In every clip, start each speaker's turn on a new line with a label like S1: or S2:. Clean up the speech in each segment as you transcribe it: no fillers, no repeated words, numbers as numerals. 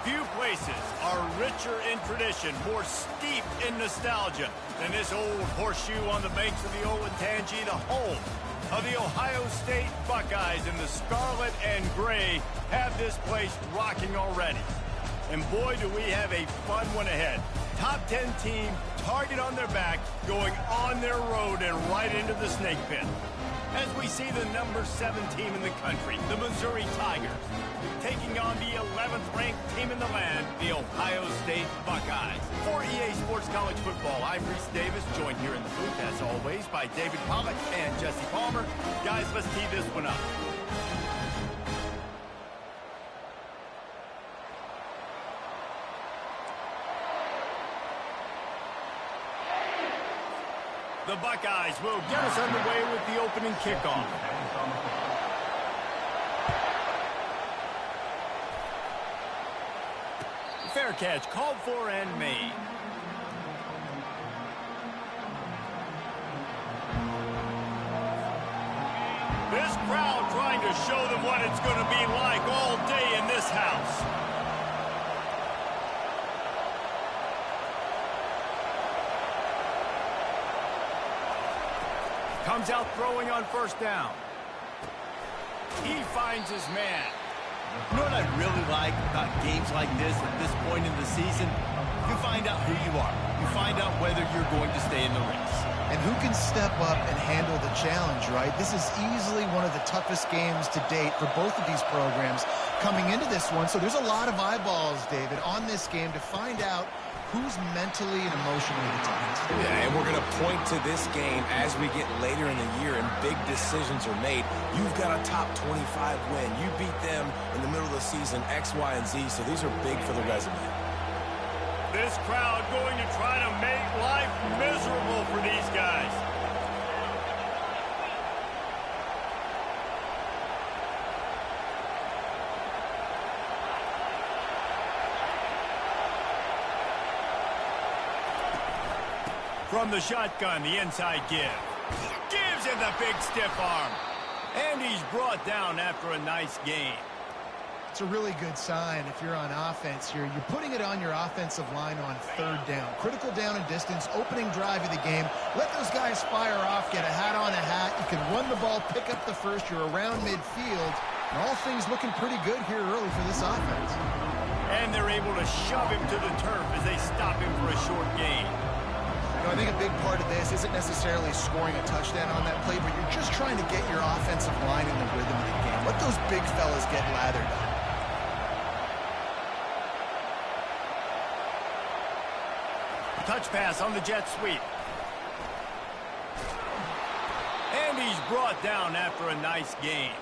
S1: Few places are richer in tradition, more steeped in nostalgia than this old horseshoe on the banks of the Olentangy, the home of the Ohio State Buckeyes. And the scarlet and gray have this place rocking already. And boy, do we have a fun one ahead. Top 10 team, target on their back, going on their road and right into the snake pit. As we see the number 7 team in the country, the Missouri Tigers, taking on the 11th ranked team in the land, the Ohio State Buckeyes. For EA Sports College Football, I'm Reese Davis, joined here in the booth, as always, by David Pollack and Jesse Palmer. Guys, let's tee this one up. The Buckeyes will get us underway with the opening kickoff. Fair catch called for and made. This crowd trying to show them what it's going to be like all day in this house. Comes out throwing on first down. He finds his man.
S2: You know what I really like about games like this at this point in the season? You find out who you are. You find out whether you're going to stay in the race.
S3: And who can step up and handle the challenge, right? This is easily one of the toughest games to date for both of these programs coming into this one. So there's a lot of eyeballs, David, on this game to find out who's mentally and emotionally the toughest.
S4: Yeah, and we're going to point to this game as we get later in the year and big decisions are made. You've got a top 25 win. You beat them in the middle of the season, X, Y, and Z, so these are big for the resume.
S1: This crowd going to try to make life miserable for these guys. From the shotgun, the inside give. Gives him the big stiff arm. And he's brought down after a nice gain.
S3: It's a really good sign if you're on offense here. You're putting it on your offensive line on third down. Critical down and distance, opening drive of the game. Let those guys fire off, get a hat on a hat. You can run the ball, pick up the first. You're around midfield. And all things looking pretty good here early for this offense.
S1: And they're able to shove him to the turf as they stop him for a short gain.
S3: I think a big part of this isn't necessarily scoring a touchdown on that play, but you're just trying to get your offensive line in the rhythm of the game. Let those big fellas get lathered up.
S1: Touch pass on the jet sweep. And he's brought down after a nice gain.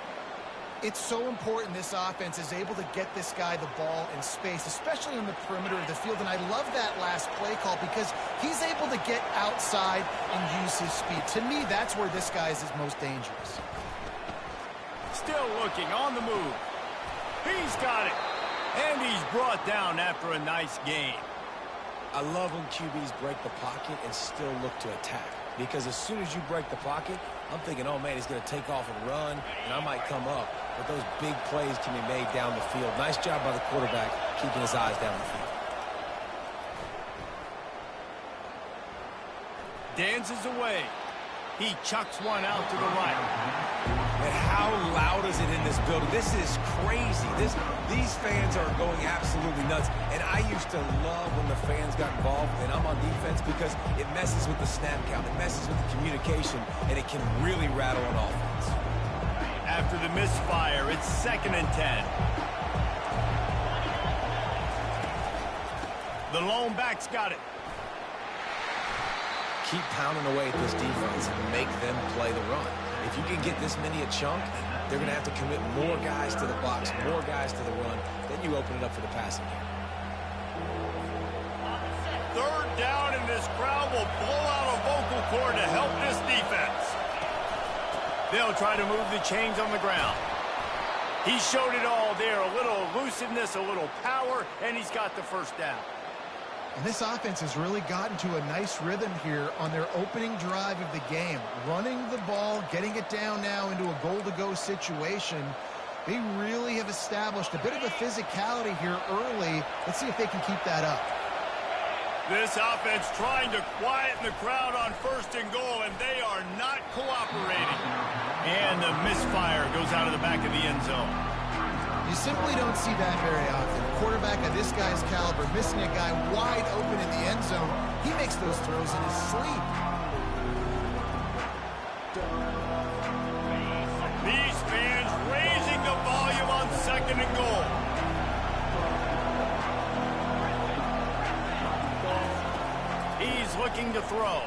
S3: It's so important this offense is able to get this guy the ball in space, especially on the perimeter of the field. And I love that last play call because he's able to get outside and use his speed. To me, that's where this guy is his most dangerous.
S1: Still looking on the move. He's got it. And he's brought down after a nice gain.
S4: I love when QBs break the pocket and still look to attack. Because as soon as you break the pocket, I'm thinking, oh, man, he's going to take off and run, and I might come up. But those big plays can be made down the field. Nice job by the quarterback keeping his eyes down the field.
S1: Dances away. He chucks one out to the right.
S4: And how loud is it in this building? This is crazy. These fans are going absolutely nuts. And I used to love when the fans got involved, and I'm on defense, because it messes with the snap count. It messes with the communication, and it can really rattle an offense.
S1: After the misfire, it's 2nd and 10. The lone back's got it.
S4: Keep pounding away at this defense and make them play the run. If you can get this many a chunk, they're going to have to commit more guys to the box, more guys to the run. Then you open it up for the passing game.
S1: 3rd down, and this crowd will blow out a vocal cord to help this defense. They'll try to move the chains on the ground. He showed it all there. A little elusiveness, a little power, and he's got the first down.
S3: And this offense has really gotten to a nice rhythm here on their opening drive of the game. Running the ball, getting it down now into a goal-to-go situation. They really have established a bit of a physicality here early. Let's see if they can keep that up.
S1: This offense trying to quieten the crowd on 1st and goal, and they are not cooperating. And the misfire goes out of the back of the end zone.
S3: You simply don't see that very often. A quarterback of this guy's caliber missing a guy wide open in the end zone. He makes those throws in his sleep.
S1: These fans raising the volume on 2nd and goal. He's looking to throw.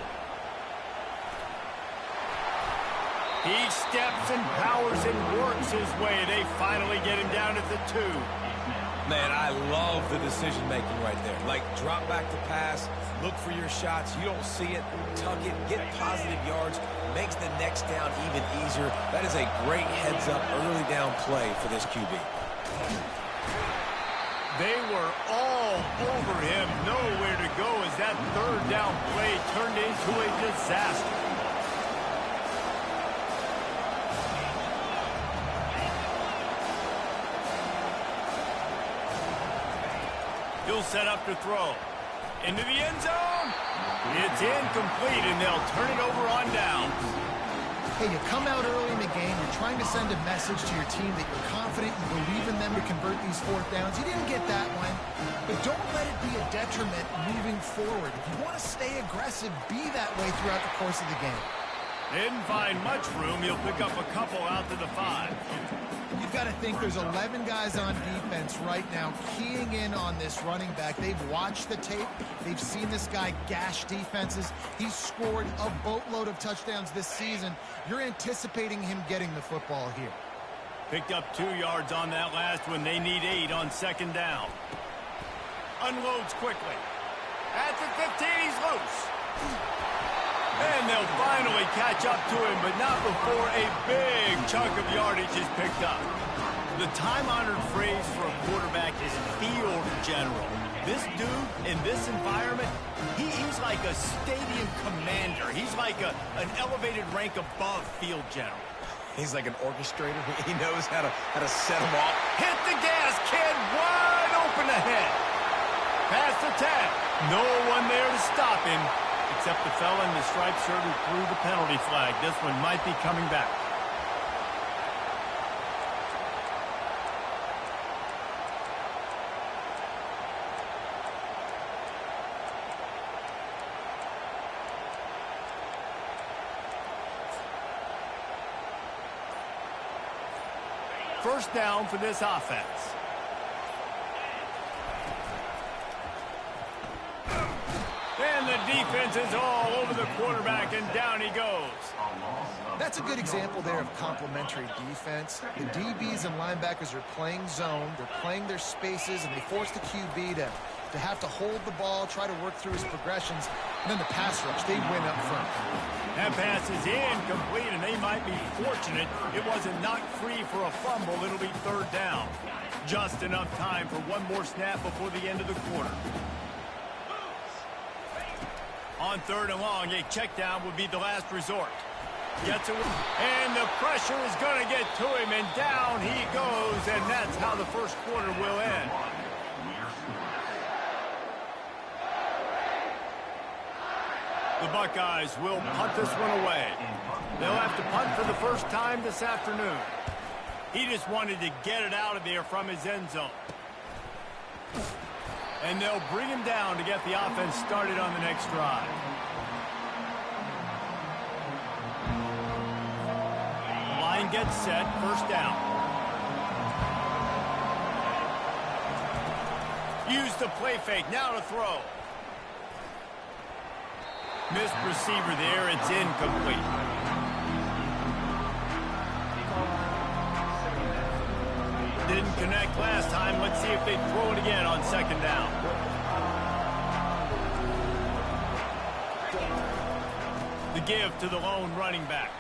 S1: He steps and powers and works his way. They finally get him down at the 2.
S4: Man, I love the decision-making right there. Like, drop back to pass, look for your shots. You don't see it, tuck it, get positive yards, makes the next down even easier. That is a great heads-up early down play for this QB.
S1: They were all over him, nowhere to go as that 3rd down play turned into a disaster. He'll set up to throw. Into the end zone. It's incomplete, and they'll turn it over on downs.
S3: Hey, you come out early in the game, you're trying to send a message to your team that you're confident, you believe in them to convert these 4th downs. You didn't get that one, but don't let it be a detriment moving forward. If you want to stay aggressive, be that way throughout the course of the game.
S1: Didn't find much room. He'll pick up a couple out to the 5.
S3: You've got to think there's 11 guys on defense right now keying in on this running back. They've watched the tape. They've seen this guy gash defenses. He's scored a boatload of touchdowns this season. You're anticipating him getting the football here.
S1: Picked up 2 yards on that last one. They need 8 on 2nd down. Unloads quickly. At the 15, he's loose. And they'll finally catch up to him, but not before a big chunk of yardage is picked up. The time-honored phrase for a quarterback is field general. This dude, in this environment, he's like a stadium commander. He's like an elevated rank above field general.
S4: He's like an orchestrator. He knows how to set them off.
S1: Hit the gas, kid. Wide open ahead. Past the 10. No one there to stop him. Except the fella in the striped shirt who threw the penalty flag. This one might be coming back. First down for this offense. And the defense is all over the quarterback, and down he goes.
S3: That's a good example there of complementary defense. The DBs and linebackers are playing zone, they're playing their spaces, and they force the QB to have to hold the ball, try to work through his progressions, and then the pass rush, they win up front.
S1: That pass is incomplete, and they might be fortunate it wasn't knocked free for a fumble. It'll be 3rd down. Just enough time for one more snap before the end of the quarter. On 3rd and long, a check down would be the last resort. Gets it, and the pressure is going to get to him, and down he goes, and that's how the first quarter will end. The Buckeyes will punt this one away. They'll have to punt for the first time this afternoon. He just wanted to get it out of there from his end zone. And they'll bring him down to get the offense started on the next drive. The line gets set, 1st down. Use the play fake, now to throw. Missed receiver there, it's incomplete. Didn't connect last time. Let's see if they throw it again on 2nd down. The give to the lone running back.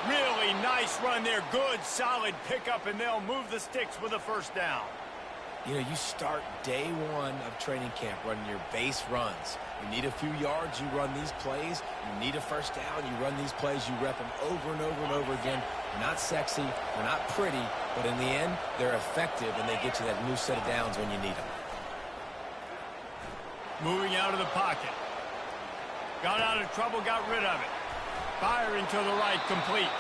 S1: Really nice run there. Good, solid pickup, and they'll move the sticks with a 1st down.
S4: You know, you start day one of training camp running your base runs. You need a few yards, you run these plays. You need a first down, you run these plays. You rep them over and over and over again. They're not sexy, they're not pretty, but in the end, they're effective, and they get you that new set of downs when you need them.
S1: Moving out of the pocket. Got out of trouble, got rid of it. Firing to the right, complete.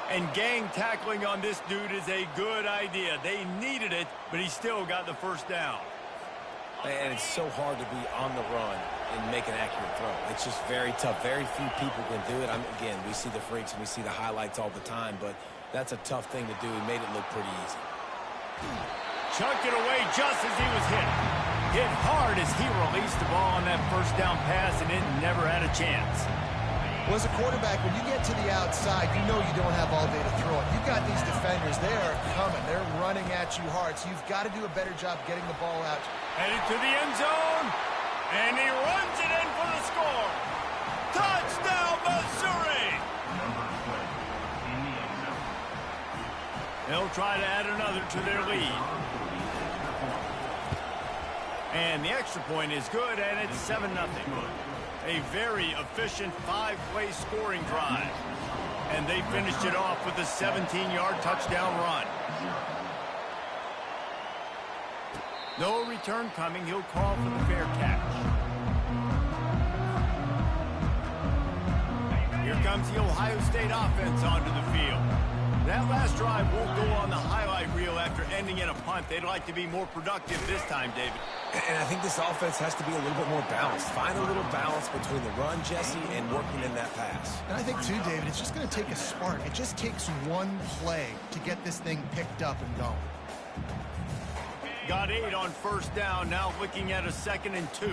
S1: And gang tackling on this dude is a good idea. They needed it, but he still got the first down.
S4: And it's so hard to be on the run and make an accurate throw. It's just very tough. Very few people can do it. Again, we see the freaks and we see the highlights all the time, but that's a tough thing to do. He made it look pretty easy.
S1: Chucked it away just as he was hit. Hit hard as he released the ball on that first down pass, and it never had a chance.
S3: Well, as a quarterback, when you get to the outside, you know you don't have all day to throw it. You've got these defenders. They are coming. They're running at you hard, so you've got to do a better job getting the ball out.
S1: Headed to the end zone, and he runs it in for the score. Touchdown, Missouri! They'll try to add another to their lead. And the extra point is good, and it's 7-0. A very efficient 5-play scoring drive. And they finished it off with a 17-yard touchdown run. No return coming. He'll call for the fair catch. Here comes the Ohio State offense onto the field. That last drive won't go on the highlight reel after ending in a punt. They'd like to be more productive this time, David.
S4: And I think this offense has to be a little bit more balanced. Find a little balance between the run, Jesse, and working in that pass.
S3: And I think, too, David, it's just going to take a spark. It just takes one play to get this thing picked up and going.
S1: Got 8 on first down, now looking at a 2nd and 2.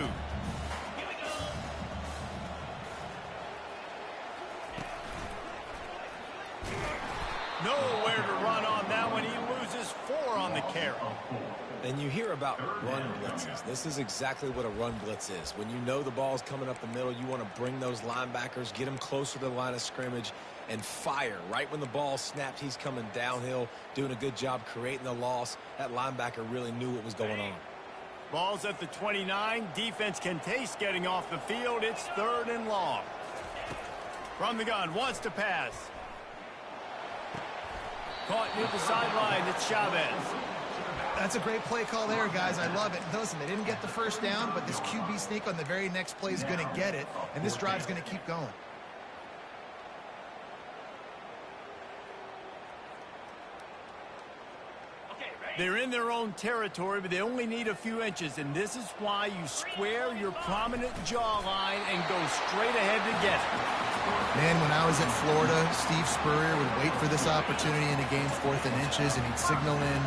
S1: Nowhere to run on that one. He loses 4 on the carry.
S4: And you hear about run blitzes. This is exactly what a run blitz is. When you know the ball's coming up the middle, you want to bring those linebackers, get them closer to the line of scrimmage, and fire. Right when the ball snapped, he's coming downhill, doing a good job creating the loss. That linebacker really knew what was going on.
S1: Ball's at the 29. Defense can taste getting off the field. It's 3rd and long. From the gun, wants to pass. Caught near the sideline. It's Chavez.
S3: That's a great play call there, guys. I love it. Listen, they didn't get the first down, but this QB sneak on the very next play is going to get it, and this drive's going to keep going.
S1: They're in their own territory, but they only need a few inches, and this is why you square your prominent jawline and go straight ahead to get it.
S3: Man, when I was at Florida, Steve Spurrier would wait for this opportunity in a game 4th and inches, and he'd signal in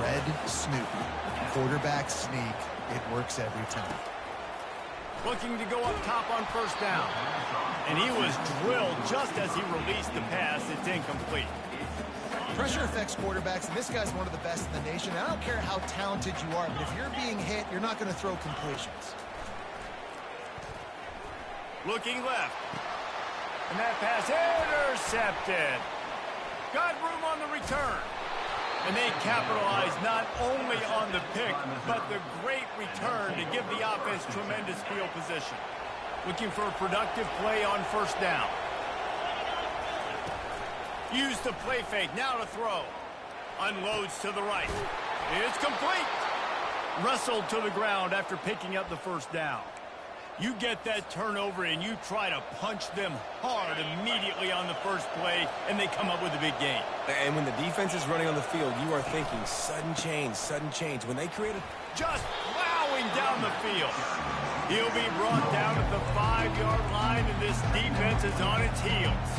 S3: red Snoopy. Quarterback sneak. It works every time.
S1: Looking to go up top on first down. And he was drilled just as he released the pass. It's incomplete.
S3: Pressure affects quarterbacks, and this guy's one of the best in the nation. I don't care how talented you are, but if you're being hit, you're not going to throw completions.
S1: Looking left. And that pass intercepted. Got room on the return. And they capitalize not only on the pick, but the great return to give the offense tremendous field position. Looking for a productive play on first down. Use the play fake, now to throw. Unloads to the right. It's complete. Wrestled to the ground after picking up the first down. You get that turnover and you try to punch them hard immediately on the first play, and they come up with a big gain.
S4: And when the defense is running on the field, you are thinking sudden change, sudden change. When they create a...
S1: Just plowing down the field. He'll be brought down at the 5-yard line, and this defense is on its heels.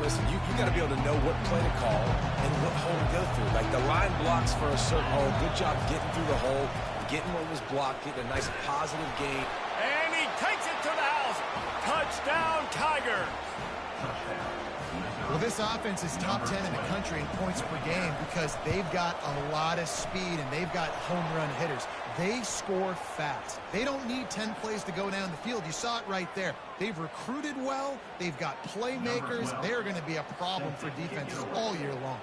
S4: Listen, you got to be able to know what play to call and what hole to go through. Like the line blocks for a certain hole. Good job getting through the hole, getting what was blocked, getting a nice positive gain.
S1: And he takes it to the house. Touchdown, Tiger.
S3: Well, this offense is top 10 in the country in points per game because they've got a lot of speed and they've got home run hitters. They score fast. They don't need 10 plays to go down the field. You saw it right there. They've recruited well. They've got playmakers. They're going to be a problem for defenses all year long.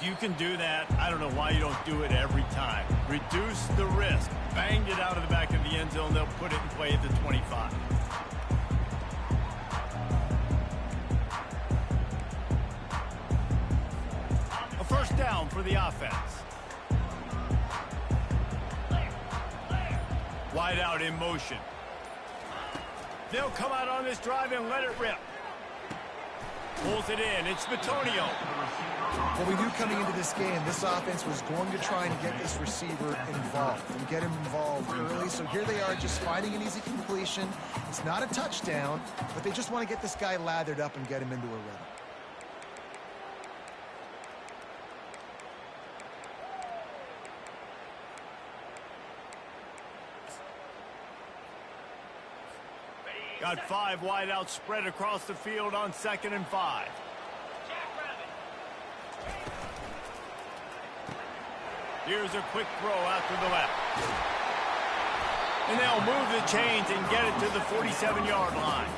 S1: If you can do that, I don't know why you don't do it every time. Reduce the risk. Banged it out of the back of the end zone. They'll put it in play at the 25. A first down for the offense. Wide out in motion. They'll come out on this drive and let it rip. Pulls it in. It's Batonio.
S3: Well, we knew coming into this game, this offense was going to try and get this receiver involved and get him involved early. So here they are just finding an easy completion. It's not a touchdown, but they just want to get this guy lathered up and get him into a rhythm.
S1: Got 5 wide out spread across the field on 2nd and 5. Here's a quick throw out to the left. And they'll move the chains and get it to the 47-yard line.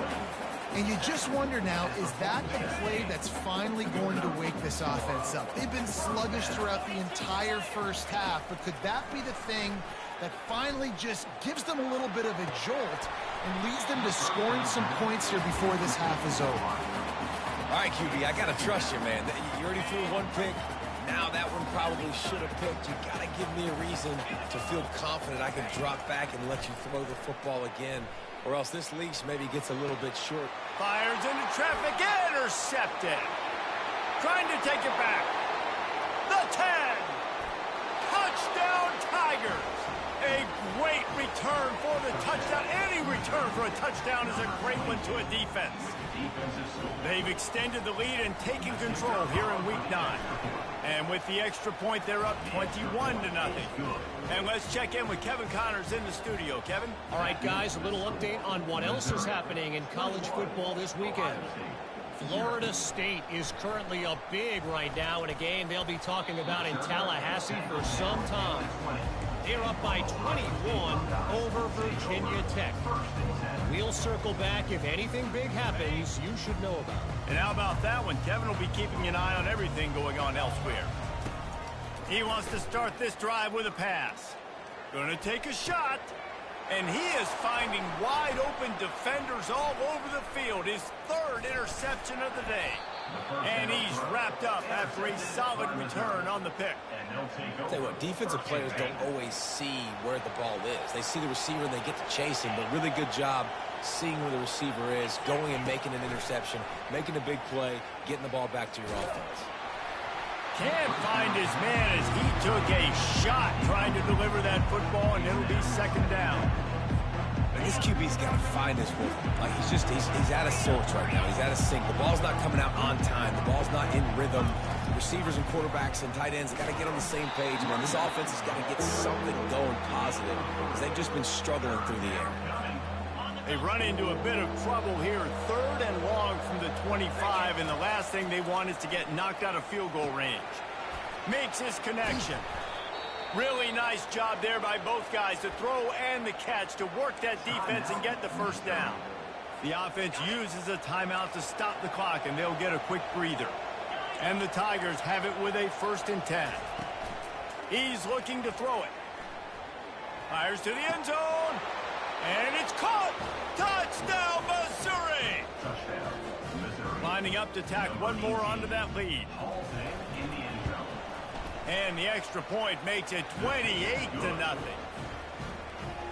S3: And you just wonder now, is that the play that's finally going to wake this offense up? They've been sluggish throughout the entire first half, but could that be the thing that finally just gives them a little bit of a jolt and leads them to scoring some points here before this half is over?
S4: All right, QB, I got to trust you, man. You already threw one pick. Now that one probably should have picked. You got to give me a reason to feel confident I can drop back and let you throw the football again, or else this leash maybe gets a little bit short.
S1: Fires into traffic, intercepted. Trying to take it back. The 10. Touchdown Tigers. A great return for the touchdown. Any return for a touchdown is a great one to a defense. They've extended the lead and taken control here in week 9. And with the extra point, they're up 21-0. And let's check in with Kevin Connors in the studio. Kevin?
S5: All right, guys, a little update on what else is happening in college football this weekend. Florida State is currently up big right now in a game they'll be talking about in Tallahassee for some time. They're up by 21 over Virginia Tech. We'll circle back if anything big happens you should know about.
S1: And how about that one? Kevin will be keeping an eye on everything going on elsewhere. He wants to start this drive with a pass. Gonna take a shot. And he is finding wide open defenders all over the field. His 3rd interception of the day. And he's wrapped up after a solid return on the pick.
S4: Tell you what, defensive players don't always see where the ball is. They see the receiver and they get to chase him, but really good job seeing where the receiver is, going and making an interception, making a big play, getting the ball back to your offense.
S1: Can't find his man as he took a shot trying to deliver that football, and it'll be 2nd down.
S4: And this QB's got to find his rhythm. Like he's out of sorts right now. He's out of sync. The ball's not coming out on time. The ball's not in rhythm. Receivers and quarterbacks and tight ends got to get on the same page, man. This offense has got to get something going positive because they've just been struggling through the air.
S1: They run into a bit of trouble here. 3rd and long from the 25, and the last thing they want is to get knocked out of field goal range. Makes his connection. Really nice job there by both guys to throw and the catch to work that defense and get the first down. The offense uses a timeout to stop the clock, and they'll get a quick breather. And the Tigers have it with a 1st and 10. He's looking to throw it. Fires to the end zone. And it's caught! Touchdown, Missouri! Lining up to tack one more onto that lead. And the extra point makes it 28-0.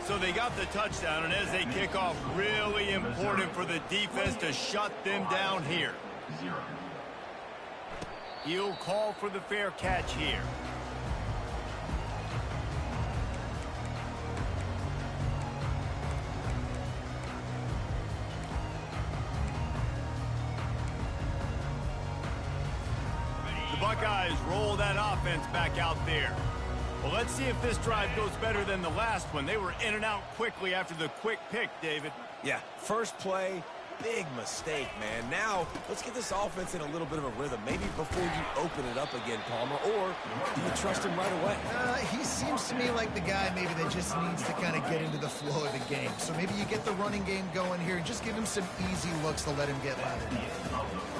S1: So they got the touchdown, and as they kick off, really important for the defense to shut them down here. He'll call for the fair catch here. Buckeyes roll that offense back out there. Well, let's see if this drive goes better than the last one. They were in and out quickly after the quick pick, David.
S4: Yeah, first play, big mistake, man. Now, let's get this offense in a little bit of a rhythm. Maybe before you open it up again, Palmer, or do you trust him right away?
S3: He seems to me like the guy maybe that just needs to kind of get into the flow of the game. So maybe you get the running game going here and just give him some easy looks to let him get lathered.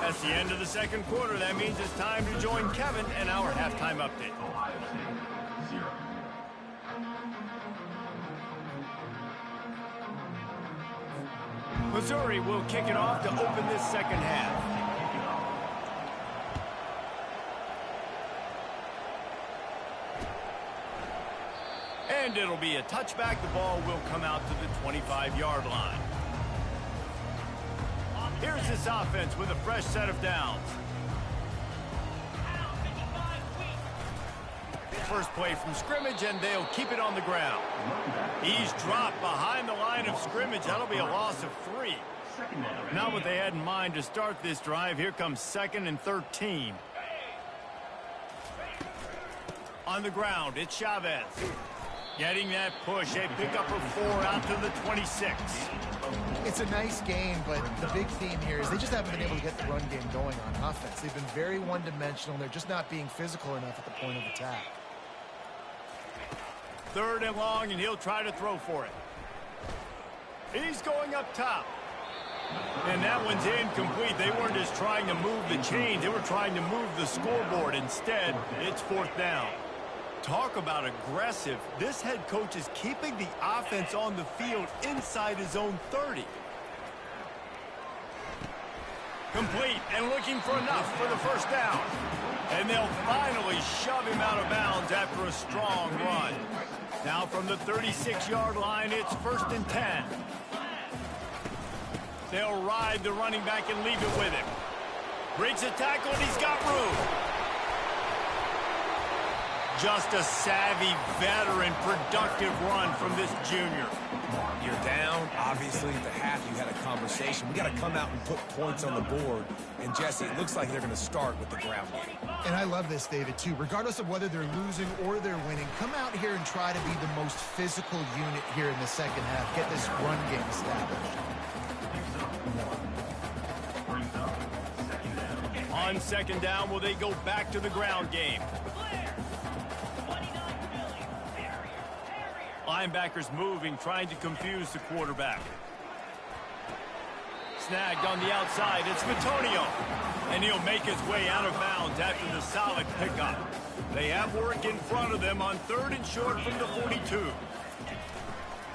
S1: That's the end of the second quarter. That means it's time to join Kevin and our halftime update. Missouri will kick it off to open this second half. And it'll be a touchback. The ball will come out to the 25-yard line. Here's this offense with a fresh set of downs. First play from scrimmage, and they'll keep it on the ground. He's dropped behind the line of scrimmage. That'll be a loss of 3. Not what they had in mind to start this drive. Here comes 2nd and 13. On the ground, it's Chavez. Getting that push, a pickup of 4 out to the 26.
S3: It's a nice game, but the big theme here is they just haven't been able to get the run game going on offense. They've been very one-dimensional. They're just not being physical enough at the point of attack.
S1: 3rd and long, and he'll try to throw for it. He's going up top. And that one's incomplete. They weren't just trying to move the chains. They were trying to move the scoreboard. Instead, it's 4th down. Talk about aggressive. This head coach is keeping the offense on the field inside his own 30. Complete and looking for enough for the first down. And they'll finally shove him out of bounds after a strong run. Now from the 36-yard line, it's 1st and 10. They'll ride the running back and leave it with him. Breaks a tackle, and he's got room. Just a savvy, veteran, productive run from this junior.
S4: You're down. Obviously, at the half, you had a conversation. We got to come out and put points on the board. And, Jesse, it looks like they're going to start with the ground game.
S3: And I love this, David, too. Regardless of whether they're losing or they're winning, come out here and try to be the most physical unit here in the second half. Get this run game established.
S1: On 2nd down, will they go back to the ground game? Linebackers moving, trying to confuse the quarterback. Snagged on the outside, it's Matonio. And he'll make his way out of bounds after the solid pickup. They have work in front of them on 3rd and short from the 42.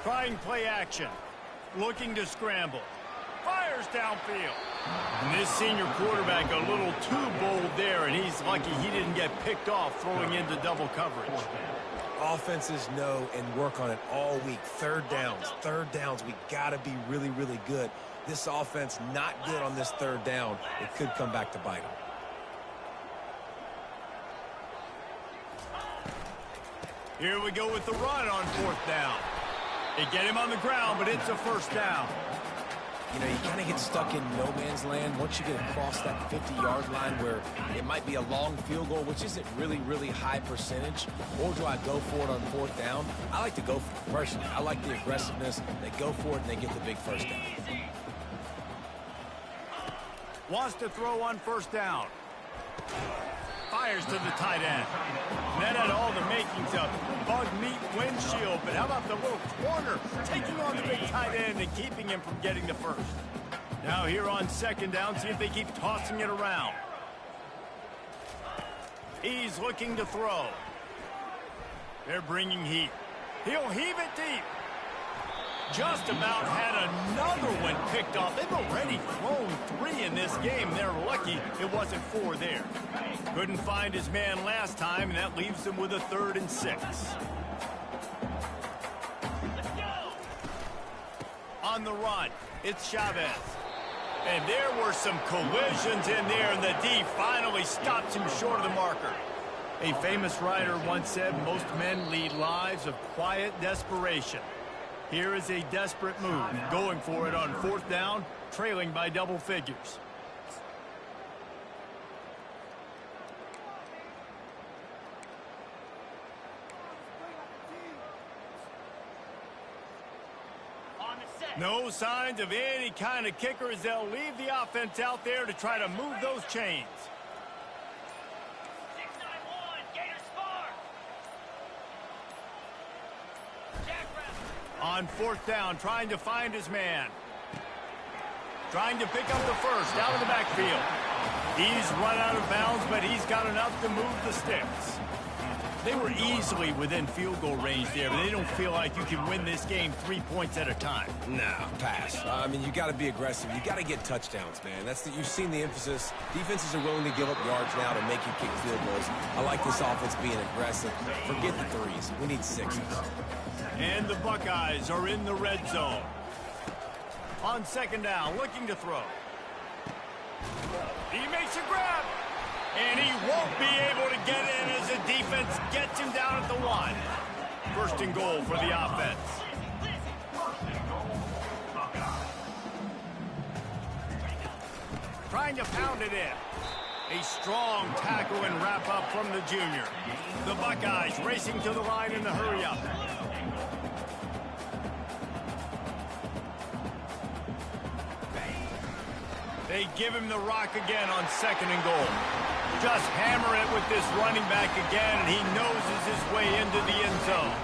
S1: Trying play action. Looking to scramble. Fires downfield. And this senior quarterback a little too bold there, and he's lucky he didn't get picked off throwing into double coverage.
S4: Offenses know and work on it all week. 3rd downs. We got to be really, really good. This offense not good on this 3rd down. It could come back to bite them.
S1: Here we go with the run on 4th down. They get him on the ground, but it's a 1st down.
S4: You know, you kind of get stuck in no man's land once you get across that 50-yard line where it might be a long field goal, which isn't really, really high percentage. Or do I go for it on 4th down? I like to go for it personally. I like the aggressiveness. They go for it, and they get the big 1st down.
S1: Wants to throw on 1st down. Fires to the tight end. That had all the makings of bug meat windshield, but how about the little corner taking on the big tight end and keeping him from getting the first? Now here on 2nd down, see if they keep tossing it around. He's looking to throw. They're bringing heat. He'll heave it deep. Just about had another one picked off. They've already thrown 3 in this game. They're lucky it wasn't 4 there. Couldn't find his man last time, and that leaves them with a 3rd and 6. On the run, it's Chavez. And there were some collisions in there, and the D finally stops him short of the marker. A famous writer once said, most men lead lives of quiet desperation. Here is a desperate move, going for it on 4th down, trailing by double figures. No signs of any kind of kicker as they'll leave the offense out there to try to move those chains. On 4th down, trying to find his man. Trying to pick up the first out of the backfield. He's run out of bounds, but he's got enough to move the sticks. They were easily within field goal range there, but they don't feel like you can win this game 3 points at a time.
S4: No, pass. I mean, you got to be aggressive. You got to get touchdowns, man. You've seen the emphasis. Defenses are willing to give up yards now to make you kick field goals. I like this offense being aggressive. Forget the threes. We need sixes.
S1: And the Buckeyes are in the red zone. On second down, looking to throw. He makes a grab. And he won't be able to get in as the defense gets him down at the 1. First and goal for the offense. Trying to pound it in. A strong tackle and wrap up from the junior. The Buckeyes racing to the line in the hurry-up. They give him the rock again on second and goal. Just hammer it with this running back again, and he noses his way into the end zone.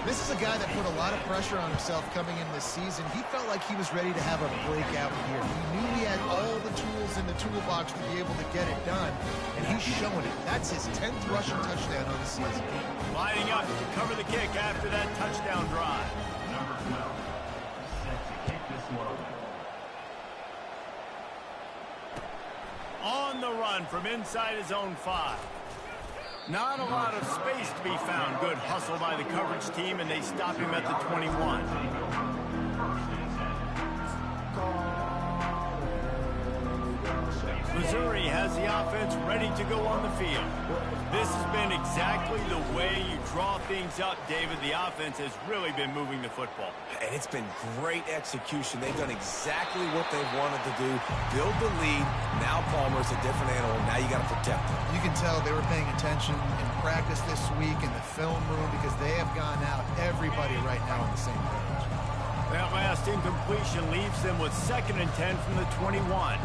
S3: This is a guy that put a lot of pressure on himself coming in this season. He felt like he was ready to have a breakout year. He knew he had all the tools in the toolbox to be able to get it done, and he's showing it. That's his 10th rushing touchdown of the season.
S1: Lining up to cover the kick after that touchdown drive.
S6: Number 12, set to kick this one away.
S1: On the run from inside his own 5. Not a lot of space to be found. Good hustle by the coverage team, and they stop him at the 21. Missouri has the offense ready to go on the field. This has been exactly the way you draw things up, David. The offense has really been moving the football.
S4: And it's been great execution. They've done exactly what they've wanted to do. Build the lead. Now Palmer's a different animal. Now you got to protect him.
S3: You can tell they were paying attention in practice this week in the film room because they have gone out, everybody right now on the same page.
S1: That last incompletion leaves them with 2nd and 10 from the 21.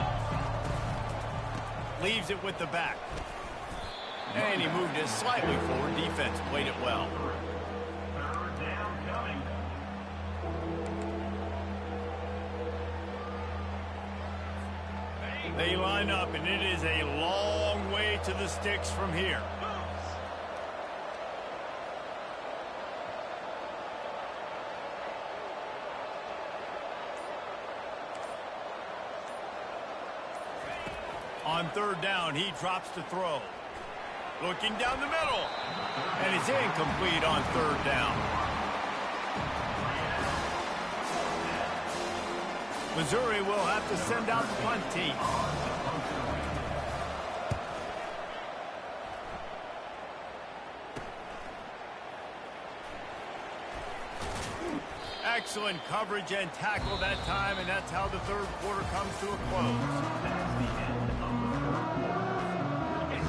S1: Leaves it with the back. And he moved it slightly forward. Defense played it well.
S6: Third down coming.
S1: They line up, and it is a long way to the sticks from here. On third down, he drops to throw. Looking down the middle. And it's incomplete on third down. Missouri will have to send out the punt team. Excellent coverage and tackle that time, and that's how the third quarter comes to a close.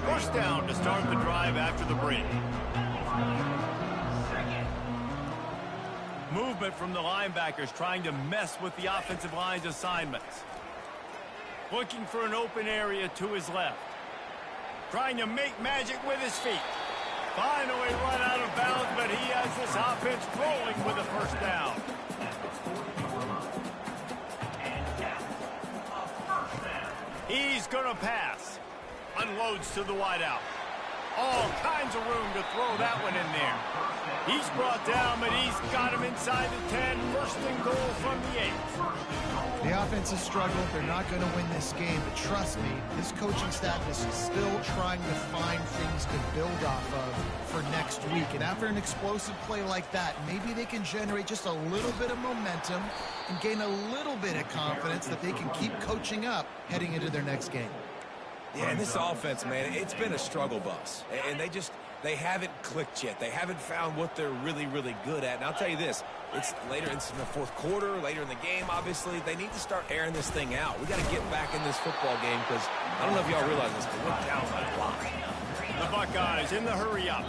S1: First down to start the drive after the break. Movement from the linebackers trying to mess with the offensive line's assignments. Looking for an open area to his left. Trying to make magic with his feet. Finally run out of bounds, but he has this offense rolling with a first down. He's going to pass. Unloads to the wideout. All kinds of room to throw that one in there. He's brought down, but he's got him inside the 10. First and goal from the 8.
S3: The offense has struggled. They're not going to win this game, but trust me, this coaching staff is still trying to find things to build off of for next week. And after an explosive play like that, maybe they can generate just a little bit of momentum and gain a little bit of confidence that they can keep coaching up heading into their next game.
S4: Yeah, and this offense, man, it's been a struggle bus. And they haven't clicked yet. They haven't found what they're really, really good at. And I'll tell you this, it's later in the fourth quarter, later in the game, obviously. They need to start airing this thing out. We got to get back in this football game because I don't know if y'all realize this, but we're down by a lot.
S1: The Buckeyes in the hurry-up.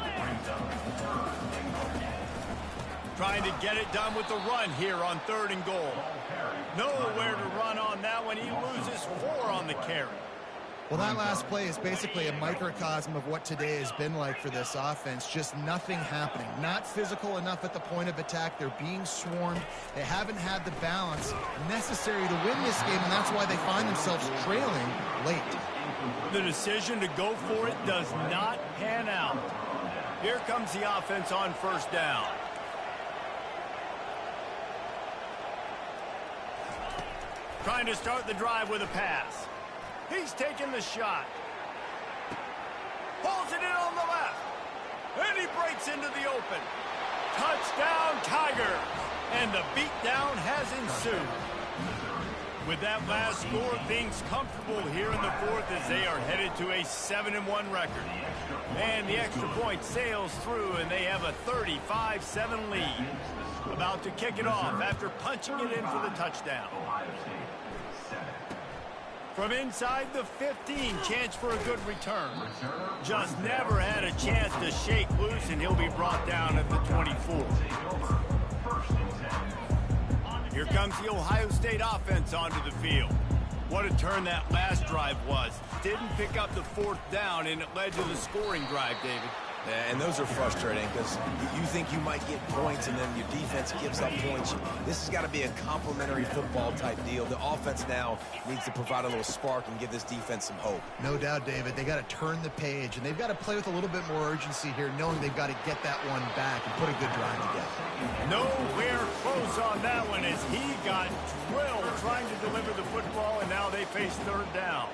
S1: Trying to get it done with the run here on third and goal. Nowhere to run on that one. He loses 4 on the carry.
S3: Well, that last play is basically a microcosm of what today has been like for this offense. Just nothing happening. Not physical enough at the point of attack. They're being swarmed. They haven't had the balance necessary to win this game, and that's why they find themselves trailing late.
S1: The decision to go for it does not pan out. Here comes the offense on first down. Trying to start the drive with a pass. He's taking the shot. Pulls it in on the left. And he breaks into the open. Touchdown, Tigers. And the beatdown has ensued. With that last score, things comfortable here in the fourth as they are headed to a 7-1 record. And the extra point sails through, and they have a 35-7 lead. About to kick it off after punching it in for the touchdown. From inside the 15, chance for a good return. Just never had a chance to shake loose, and he'll be brought down at the 24. Here comes the Ohio State offense onto the field. What a turn that last drive was. Didn't pick up the fourth down, and it led to the scoring drive, David.
S4: Yeah, and those are frustrating because you think you might get points and then your defense gives up points. This has got to be a complementary football type deal. The offense now needs to provide a little spark and give this defense some hope.
S3: No doubt, David. They got to turn the page, and they've got to play with a little bit more urgency here, knowing they've got to get that one back and put a good drive together.
S1: Nowhere close on that one as he got drilled trying to deliver the football, and now they face third down.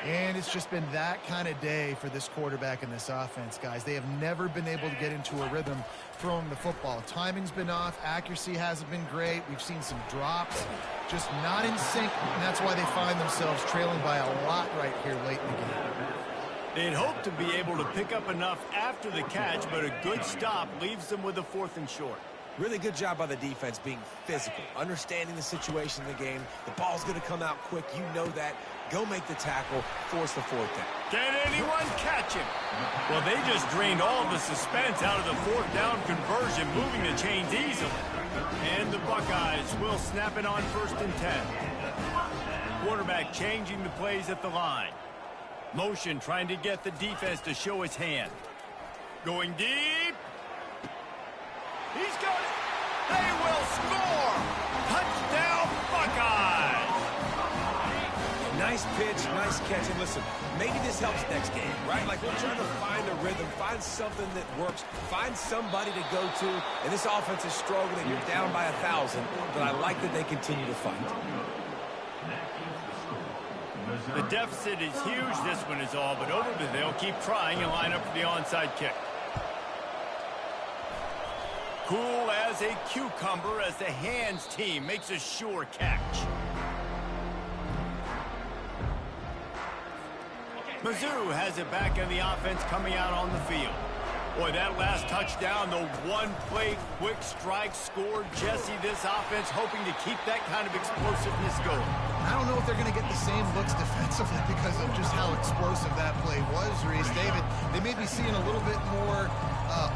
S3: And it's just been that kind of day for this quarterback and this offense, guys. They have never been able to get into a rhythm throwing the football. Timing's been off. Accuracy hasn't been great. We've seen some drops. Just not in sync, and that's why they find themselves trailing by a lot right here late in the game.
S1: They'd hoped to be able to pick up enough after the catch, but a good stop leaves them with a 4th and short.
S4: Really good job by the defense being physical, understanding the situation in the game. The ball's going to come out quick. You know that. Go make the tackle, force the 4th down.
S1: Can anyone catch him? Well, they just drained all the suspense out of the 4th down conversion, moving the chains easily. And the Buckeyes will snap it on 1st and 10. Quarterback changing the plays at the line. Motion trying to get the defense to show his hand. Going deep. He's got it. They will score. Touchdown, Buckeyes.
S4: Nice pitch, nice catch. And listen, maybe this helps next game, right? Like we're trying to find a rhythm, find something that works, find somebody to go to. And this offense is struggling. You're down by 1,000, but I like that they continue to fight.
S1: The deficit is huge. This one is all but over, but they'll keep trying and line up for the onside kick. Cool as a cucumber as the hands team makes a sure catch. Mizzou has it back in the offense coming out on the field. Boy, that last touchdown, the one-play quick strike scored. Jesse, this offense hoping to keep that kind of explosiveness going.
S3: I don't know if they're going to get the same looks defensively because of just how explosive that play was, Reese. David, they may be seeing a little bit more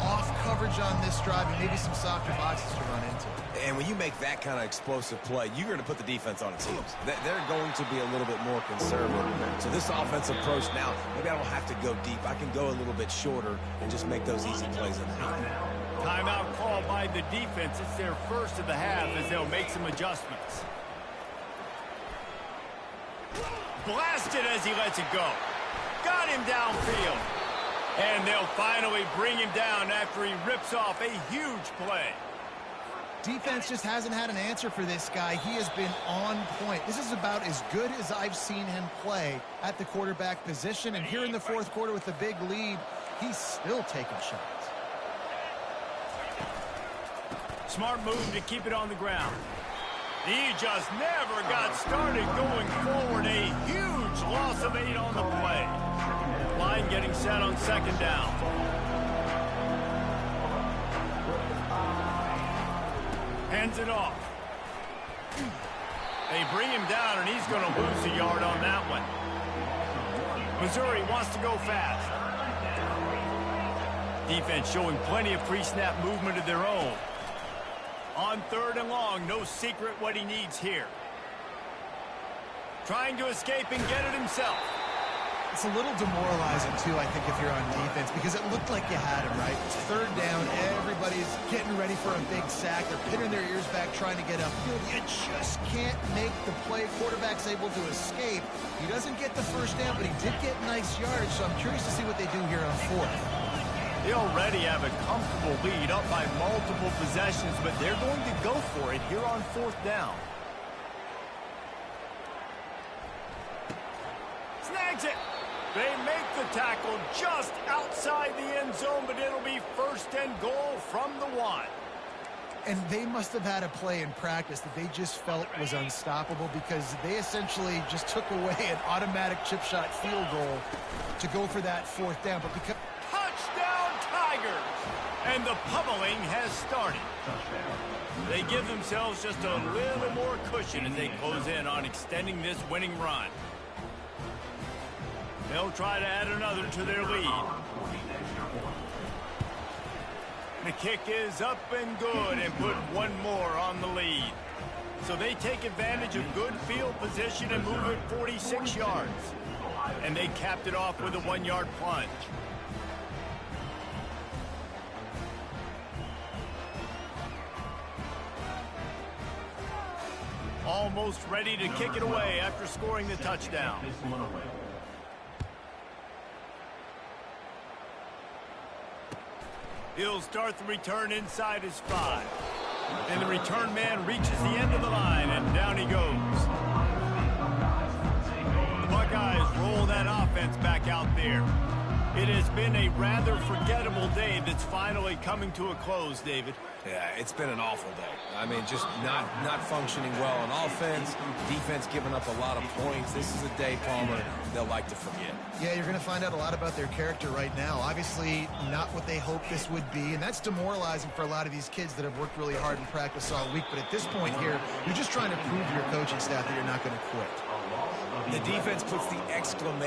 S3: off coverage on this drive and maybe some softer boxes to run into.
S4: And when you make that kind of explosive play, you're going to put the defense on its heels. They're going to be a little bit more conservative. So this offensive approach now, maybe I don't have to go deep. I can go a little bit shorter and just make those easy plays underneath.
S1: Timeout called by the defense. It's their first of the half as they'll make some adjustments. Blasted as he lets it go. Got him downfield. And they'll finally bring him down after he rips off a huge play.
S3: Defense just hasn't had an answer for this guy. He has been on point. This is about as good as I've seen him play at the quarterback position. And here in the 4th quarter with the big lead, he's still taking shots.
S1: Smart move to keep it on the ground. He just never got started going forward. A huge loss of 8 on the play. Line getting set on 2nd down. Hands it off. They bring him down, and he's going to lose a yard on that one. Missouri wants to go fast. Defense showing plenty of pre-snap movement of their own. On 3rd and long, no secret what he needs here. Trying to escape and get it himself.
S3: It's a little demoralizing, too, I think, if you're on defense, because it looked like you had him, right? It's third down. Everybody's getting ready for a big sack. They're pinning their ears back, trying to get upfield. You just can't make the play. Quarterback's able to escape. He doesn't get the first down, but he did get nice yards, so I'm curious to see what they do here on fourth.
S1: They already have a comfortable lead up by multiple possessions, but they're going to go for it here on fourth down. Snags it. They make the tackle just outside the end zone, but it'll be first and goal from the 1.
S3: And they must have had a play in practice that they just felt was unstoppable, because they essentially just took away an automatic chip shot field goal to go for that fourth down. But because
S1: touchdown Tigers! And the pummeling has started. They give themselves just a little more cushion as they close in on extending this winning run. They'll try to add another to their lead. The kick is up and good and put one more on the lead. So they take advantage of good field position and move it 46 yards. And they capped it off with a 1-yard plunge. Almost ready to kick it away after scoring the touchdown. He'll start the return inside his 5. And the return man reaches the end of the line, and down he goes. The Buckeyes roll that offense back out there. It has been a rather forgettable day that's finally coming to a close, David.
S4: Yeah, it's been an awful day. I mean, just not functioning well on offense, defense giving up a lot of points. This is a day, Palmer, they'll like to forget.
S3: Yeah, you're going to find out a lot about their character right now. Obviously, not what they hoped this would be, and that's demoralizing for a lot of these kids that have worked really hard in practice all week. But at this point here, you're just trying to prove to your coaching staff that you're not going to quit.
S4: The defense puts the exclamation